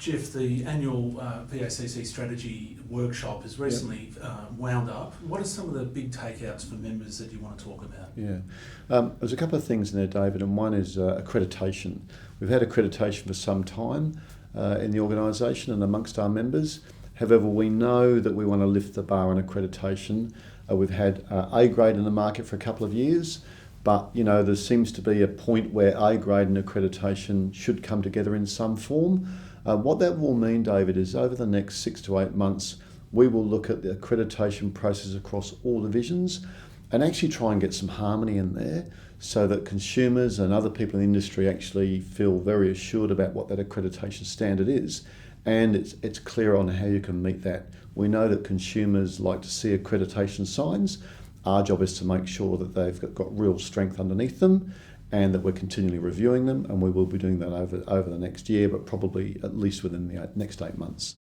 Geoff, the annual VACC Strategy workshop has recently wound up. What are some of the big takeouts for members that you want to talk about? There's a couple of things in there, David, and one is accreditation. We've had accreditation for some time in the organisation and amongst our members. However, we know that we want to lift the bar on accreditation. We've had A grade in the market for a couple of years, but there seems to be a point where A grade and accreditation should come together in some form. What that will mean, David, is over the next 6 to 8 months, we will look at the accreditation process across all divisions and actually try and get some harmony in there so that consumers and other people in the industry actually feel very assured about what that accreditation standard is, and it's clear on how you can meet that. We know that consumers like to see accreditation signs. Our job is to make sure that they've got real strength underneath them and that we're continually reviewing them, and we will be doing that over the next year, but probably at least within the next 8 months.